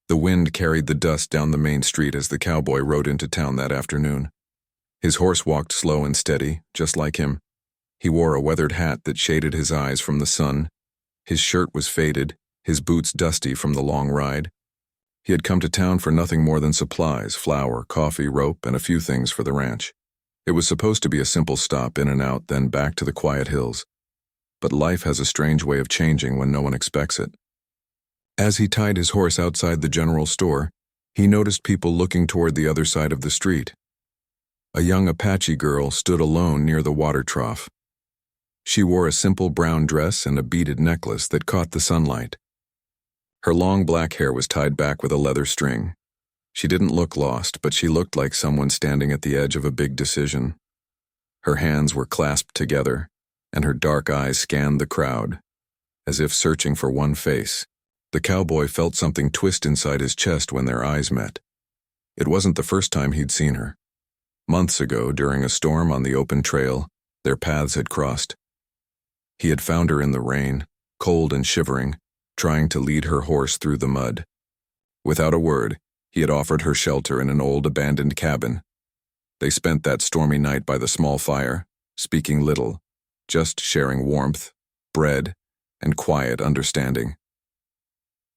The wind carried the dust down the main street as the cowboy rode into town that afternoon. His horse walked slow and steady, just like him. He wore a weathered hat that shaded his eyes from the sun. His shirt was faded, his boots dusty from the long ride. He had come to town for nothing more than supplies, flour, coffee, rope, and a few things for the ranch. It was supposed to be a simple stop in and out, then back to the quiet hills. But life has a strange way of changing when no one expects it. As he tied his horse outside the general store, he noticed people looking toward the other side of the street. A young Apache girl stood alone near the water trough. She wore a simple brown dress and a beaded necklace that caught the sunlight. Her long black hair was tied back with a leather string. She didn't look lost, but she looked like someone standing at the edge of a big decision. Her hands were clasped together, and her dark eyes scanned the crowd, as if searching for one face. The cowboy felt something twist inside his chest when their eyes met. It wasn't the first time he'd seen her. Months ago, during a storm on the open trail, their paths had crossed. He had found her in the rain, cold and shivering, trying to lead her horse through the mud. Without a word, he had offered her shelter in an old abandoned cabin. They spent that stormy night by the small fire, speaking little, just sharing warmth, bread, and quiet understanding.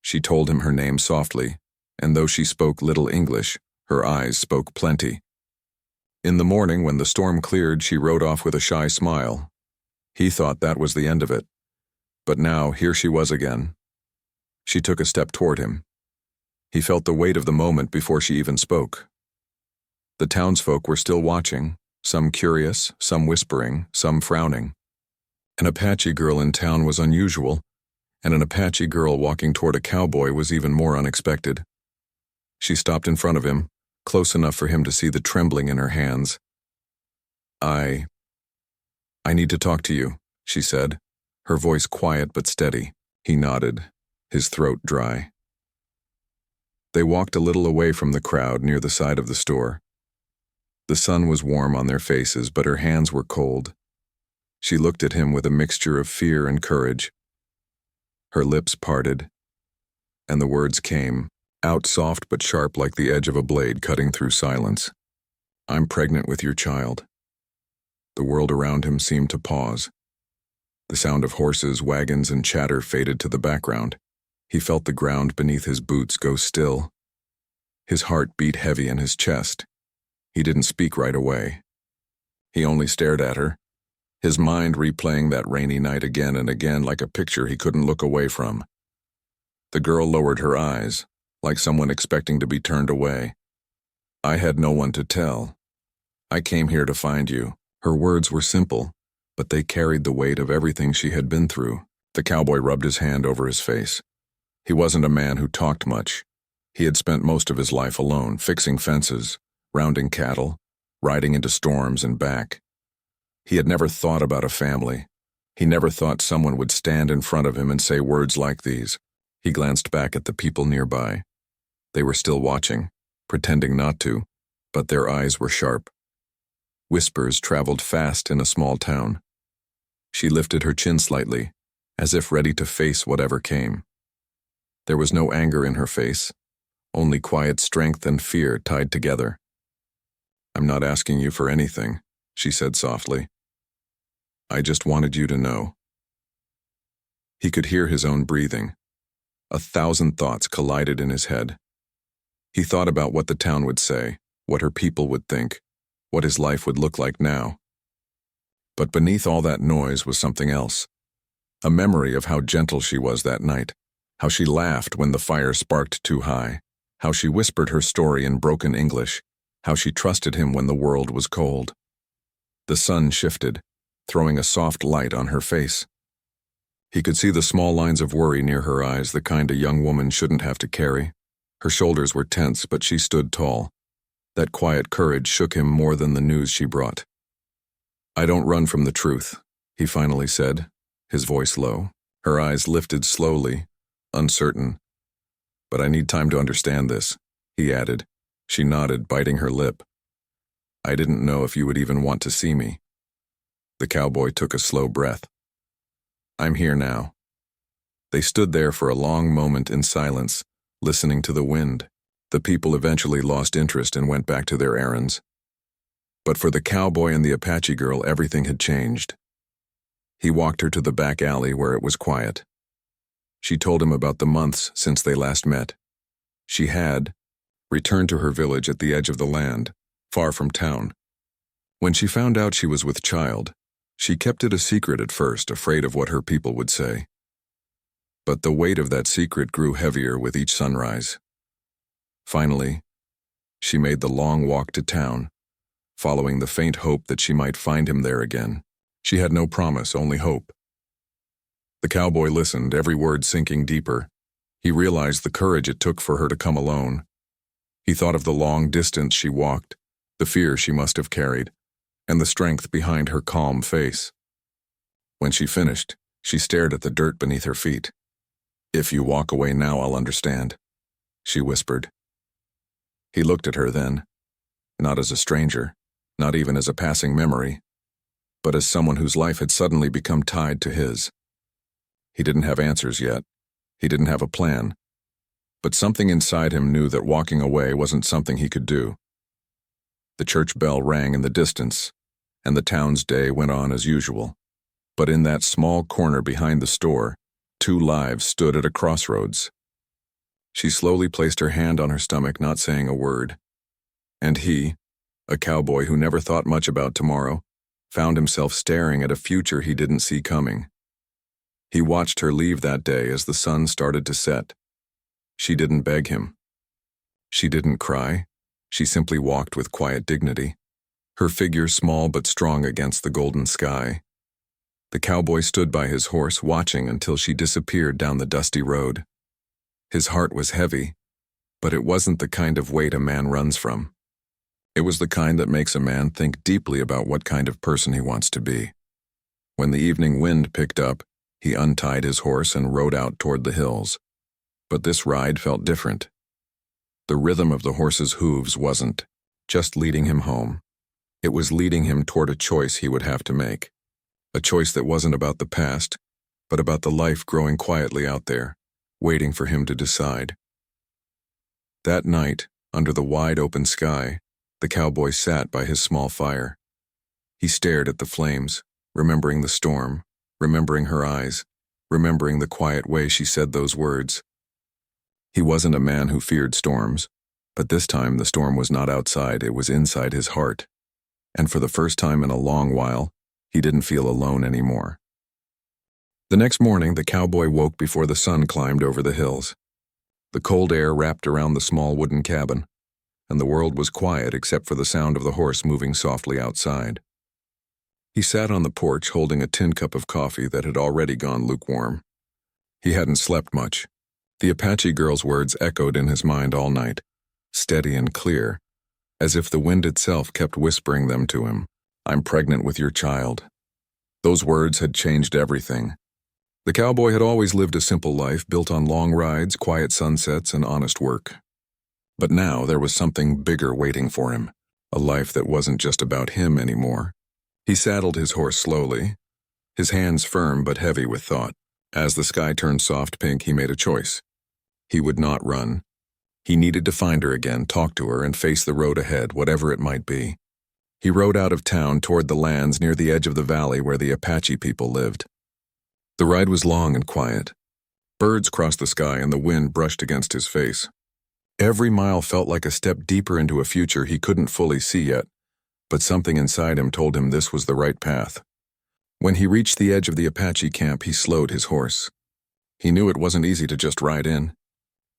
She told him her name softly, and though she spoke little English, her eyes spoke plenty. In the morning, when the storm cleared, she rode off with a shy smile. He thought that was the end of it. But now, here she was again. She took a step toward him. He felt the weight of the moment before she even spoke. The townsfolk were still watching, some curious, some whispering, some frowning. An Apache girl in town was unusual, and an Apache girl walking toward a cowboy was even more unexpected. She stopped in front of him, close enough for him to see the trembling in her hands. I need to talk to you, she said, her voice quiet but steady. He nodded, his throat dry. They walked a little away from the crowd near the side of the store. The sun was warm on their faces, but her hands were cold. She looked at him with a mixture of fear and courage. Her lips parted, and the words came, out soft but sharp like the edge of a blade cutting through silence. I'm pregnant with your child. The world around him seemed to pause. The sound of horses, wagons, and chatter faded to the background. He felt the ground beneath his boots go still. His heart beat heavy in his chest. He didn't speak right away. He only stared at her, his mind replaying that rainy night again and again like a picture he couldn't look away from. The girl lowered her eyes, like someone expecting to be turned away. I had no one to tell. I came here to find you. Her words were simple, but they carried the weight of everything she had been through. The cowboy rubbed his hand over his face. He wasn't a man who talked much. He had spent most of his life alone, fixing fences, rounding cattle, riding into storms and back. He had never thought about a family. He never thought someone would stand in front of him and say words like these. He glanced back at the people nearby. They were still watching, pretending not to, but their eyes were sharp. Whispers traveled fast in a small town. She lifted her chin slightly, as if ready to face whatever came. There was no anger in her face, only quiet strength and fear tied together. I'm not asking you for anything, she said softly. I just wanted you to know. He could hear his own breathing. 1,000 thoughts collided in his head. He thought about what the town would say, what her people would think, what his life would look like now. But beneath all that noise was something else. A memory of how gentle she was that night, how she laughed when the fire sparked too high, how she whispered her story in broken English, how she trusted him when the world was cold. The sun shifted, throwing a soft light on her face. He could see the small lines of worry near her eyes, the kind a young woman shouldn't have to carry. Her shoulders were tense, but she stood tall. That quiet courage shook him more than the news she brought. I don't run from the truth, he finally said, his voice low. Her eyes lifted slowly, uncertain. But I need time to understand this, he added. She nodded, biting her lip. I didn't know if you would even want to see me. The cowboy took a slow breath. I'm here now. They stood there for a long moment in silence, listening to the wind. The people eventually lost interest and went back to their errands. But for the cowboy and the Apache girl, everything had changed. He walked her to the back alley where it was quiet. She told him about the months since they last met. She had returned to her village at the edge of the land, far from town. When she found out she was with child, she kept it a secret at first, afraid of what her people would say. But the weight of that secret grew heavier with each sunrise. Finally, she made the long walk to town, following the faint hope that she might find him there again. She had no promise, only hope. The cowboy listened, every word sinking deeper. He realized the courage it took for her to come alone. He thought of the long distance she walked, the fear she must have carried, and the strength behind her calm face. When she finished, she stared at the dirt beneath her feet. "If you walk away now, I'll understand," she whispered. He looked at her then, not as a stranger, not even as a passing memory, but as someone whose life had suddenly become tied to his. He didn't have answers yet. He didn't have a plan. But something inside him knew that walking away wasn't something he could do. The church bell rang in the distance, and the town's day went on as usual. But in that small corner behind the store, 2 lives stood at a crossroads. She slowly placed her hand on her stomach, not saying a word. And he, a cowboy who never thought much about tomorrow, found himself staring at a future he didn't see coming. He watched her leave that day as the sun started to set. She didn't beg him. She didn't cry. She simply walked with quiet dignity, her figure small but strong against the golden sky. The cowboy stood by his horse, watching until she disappeared down the dusty road. His heart was heavy, but it wasn't the kind of weight a man runs from. It was the kind that makes a man think deeply about what kind of person he wants to be. When the evening wind picked up, he untied his horse and rode out toward the hills. But this ride felt different. The rhythm of the horse's hooves wasn't just leading him home. It was leading him toward a choice he would have to make. A choice that wasn't about the past, but about the life growing quietly out there, waiting for him to decide. That night, under the wide open sky, the cowboy sat by his small fire. He stared at the flames, remembering the storm, remembering her eyes, remembering the quiet way she said those words. He wasn't a man who feared storms, but this time the storm was not outside, it was inside his heart. And for the first time in a long while, he didn't feel alone anymore. The next morning, the cowboy woke before the sun climbed over the hills. The cold air wrapped around the small wooden cabin, and the world was quiet except for the sound of the horse moving softly outside. He sat on the porch holding a tin cup of coffee that had already gone lukewarm. He hadn't slept much. The Apache girl's words echoed in his mind all night, steady and clear, as if the wind itself kept whispering them to him. "I'm pregnant with your child." Those words had changed everything. The cowboy had always lived a simple life built on long rides, quiet sunsets, and honest work. But now there was something bigger waiting for him, a life that wasn't just about him anymore. He saddled his horse slowly, his hands firm but heavy with thought. As the sky turned soft pink, he made a choice. He would not run. He needed to find her again, talk to her, and face the road ahead, whatever it might be. He rode out of town toward the lands near the edge of the valley where the Apache people lived. The ride was long and quiet. Birds crossed the sky and the wind brushed against his face. Every mile felt like a step deeper into a future he couldn't fully see yet, but something inside him told him this was the right path. When he reached the edge of the Apache camp, he slowed his horse. He knew it wasn't easy to just ride in.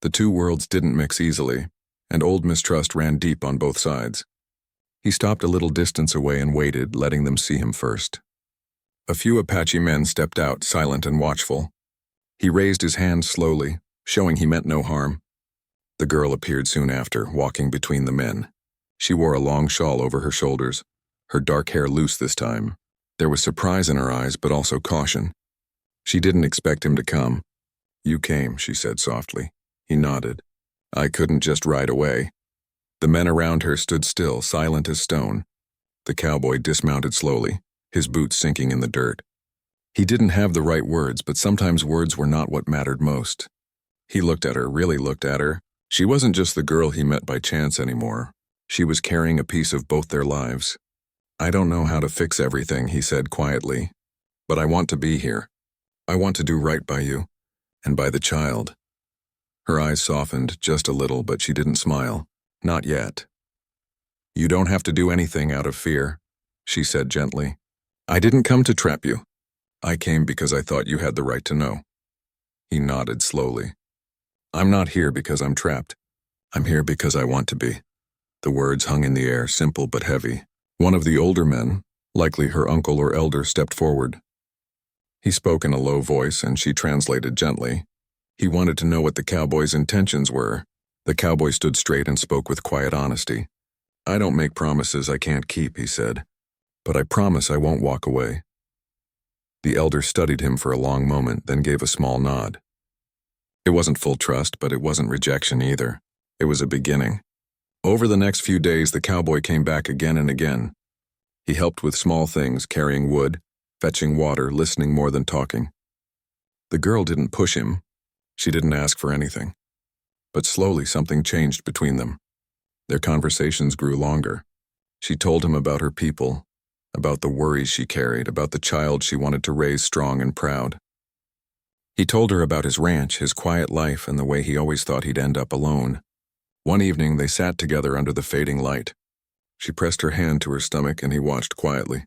The two worlds didn't mix easily, and old mistrust ran deep on both sides. He stopped a little distance away and waited, letting them see him first. A few Apache men stepped out, silent and watchful. He raised his hand slowly, showing he meant no harm. The girl appeared soon after, walking between the men. She wore a long shawl over her shoulders, her dark hair loose this time. There was surprise in her eyes, but also caution. She didn't expect him to come. "You came," she said softly. He nodded. "I couldn't just ride away." The men around her stood still, silent as stone. The cowboy dismounted slowly, his boots sinking in the dirt. He didn't have the right words, but sometimes words were not what mattered most. He looked at her, really looked at her. She wasn't just the girl he met by chance anymore. She was carrying a piece of both their lives. I don't know how to fix everything, he said quietly. But I want to be here. I want to do right by you. And by the child. Her eyes softened just a little, but she didn't smile. Not yet. You don't have to do anything out of fear, she said gently. I didn't come to trap you. I came because I thought you had the right to know. He nodded slowly. I'm not here because I'm trapped. I'm here because I want to be. The words hung in the air, simple but heavy. One of the older men, likely her uncle or elder, stepped forward. He spoke in a low voice, and she translated gently. He wanted to know what the cowboy's intentions were. The cowboy stood straight and spoke with quiet honesty. I don't make promises I can't keep, he said. But I promise I won't walk away. The elder studied him for a long moment, then gave a small nod. It wasn't full trust, but it wasn't rejection either. It was a beginning. Over the next few days, the cowboy came back again and again. He helped with small things, carrying wood, fetching water, listening more than talking. The girl didn't push him. She didn't ask for anything. But slowly something changed between them. Their conversations grew longer. She told him about her people, about the worries she carried, about the child she wanted to raise strong and proud. He told her about his ranch, his quiet life, and the way he always thought he'd end up alone. One evening, they sat together under the fading light. She pressed her hand to her stomach, and he watched quietly.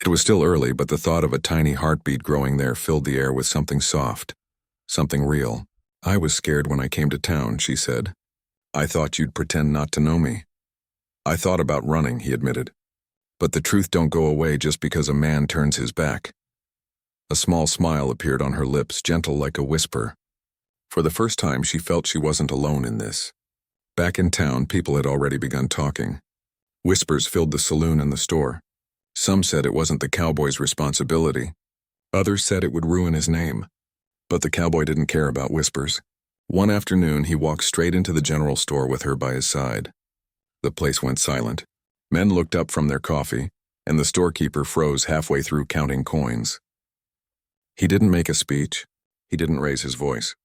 It was still early, but the thought of a tiny heartbeat growing there filled the air with something soft, something real. I was scared when I came to town, she said. I thought you'd pretend not to know me. I thought about running, he admitted. But the truth don't go away just because a man turns his back. A small smile appeared on her lips, gentle like a whisper. For the first time, she felt she wasn't alone in this. Back in town, people had already begun talking. Whispers filled the saloon and the store. Some said it wasn't the cowboy's responsibility. Others said it would ruin his name. But the cowboy didn't care about whispers. One afternoon, he walked straight into the general store with her by his side. The place went silent. Men looked up from their coffee, and the storekeeper froze halfway through counting coins. He didn't make a speech. He didn't raise his voice.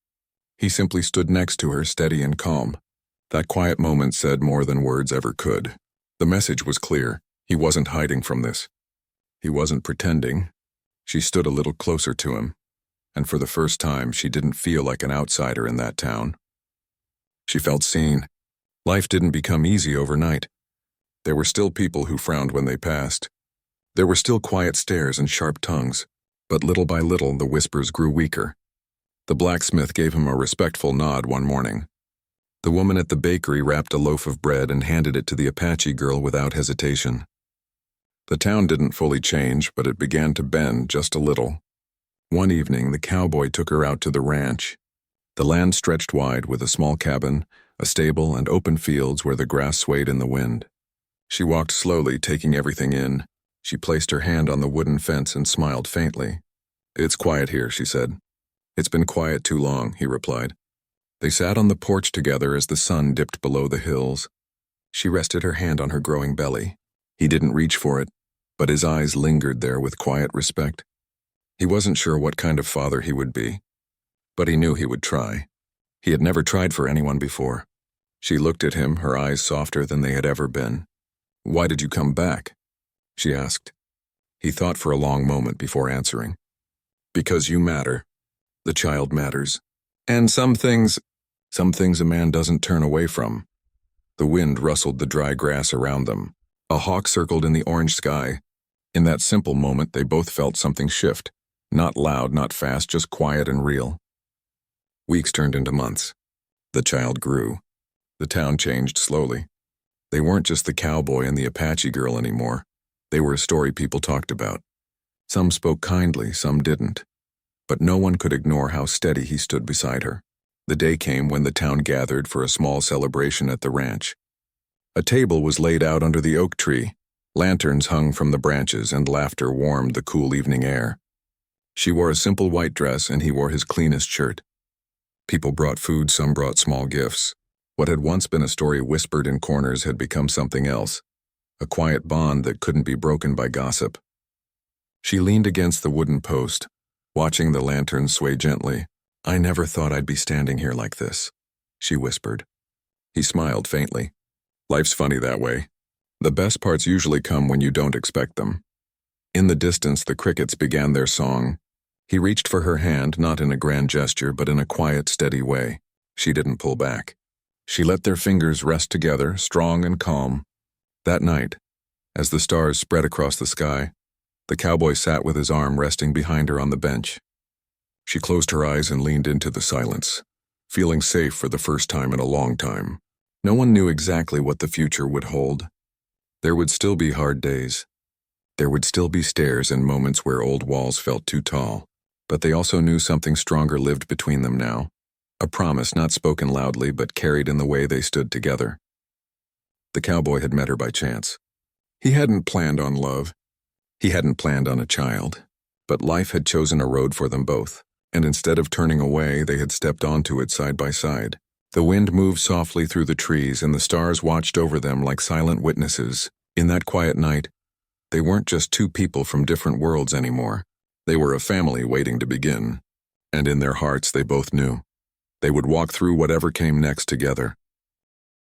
He simply stood next to her, steady and calm. That quiet moment said more than words ever could. The message was clear. He wasn't hiding from this. He wasn't pretending. She stood a little closer to him, and for the first time, she didn't feel like an outsider in that town. She felt seen. Life didn't become easy overnight. There were still people who frowned when they passed. There were still quiet stares and sharp tongues, but little by little, the whispers grew weaker. The blacksmith gave him a respectful nod one morning. The woman at the bakery wrapped a loaf of bread and handed it to the Apache girl without hesitation. The town didn't fully change, but it began to bend just a little. One evening, the cowboy took her out to the ranch. The land stretched wide with a small cabin, a stable, and open fields where the grass swayed in the wind. She walked slowly, taking everything in. She placed her hand on the wooden fence and smiled faintly. It's quiet here, she said. It's been quiet too long, he replied. They sat on the porch together as the sun dipped below the hills. She rested her hand on her growing belly. He didn't reach for it, but his eyes lingered there with quiet respect. He wasn't sure what kind of father he would be, but he knew he would try. He had never tried for anyone before. She looked at him, her eyes softer than they had ever been. Why did you come back? She asked. He thought for a long moment before answering. Because you matter. The child matters. And some things a man doesn't turn away from. The wind rustled the dry grass around them. A hawk circled in the orange sky. In that simple moment, they both felt something shift. Not loud, not fast, just quiet and real. Weeks turned into months. The child grew. The town changed slowly. They weren't just the cowboy and the Apache girl anymore. They were a story people talked about. Some spoke kindly, some didn't. But no one could ignore how steady he stood beside her. The day came when the town gathered for a small celebration at the ranch. A table was laid out under the oak tree. Lanterns hung from the branches and laughter warmed the cool evening air. She wore a simple white dress and he wore his cleanest shirt. People brought food, some brought small gifts. What had once been a story whispered in corners had become something else, a quiet bond that couldn't be broken by gossip. She leaned against the wooden post, watching the lanterns sway gently. I never thought I'd be standing here like this, she whispered. He smiled faintly. Life's funny that way. The best parts usually come when you don't expect them. In the distance, the crickets began their song. He reached for her hand, not in a grand gesture, but in a quiet, steady way. She didn't pull back. She let their fingers rest together, strong and calm. That night, as the stars spread across the sky, the cowboy sat with his arm resting behind her on the bench. She closed her eyes and leaned into the silence, feeling safe for the first time in a long time. No one knew exactly what the future would hold. There would still be hard days. There would still be stares and moments where old walls felt too tall. But they also knew something stronger lived between them now. A promise not spoken loudly but carried in the way they stood together. The cowboy had met her by chance. He hadn't planned on love. He hadn't planned on a child. But life had chosen a road for them both, and instead of turning away, they had stepped onto it side by side. The wind moved softly through the trees, and the stars watched over them like silent witnesses. In that quiet night, they weren't just two people from different worlds anymore. They were a family waiting to begin. And in their hearts, they both knew. They would walk through whatever came next together.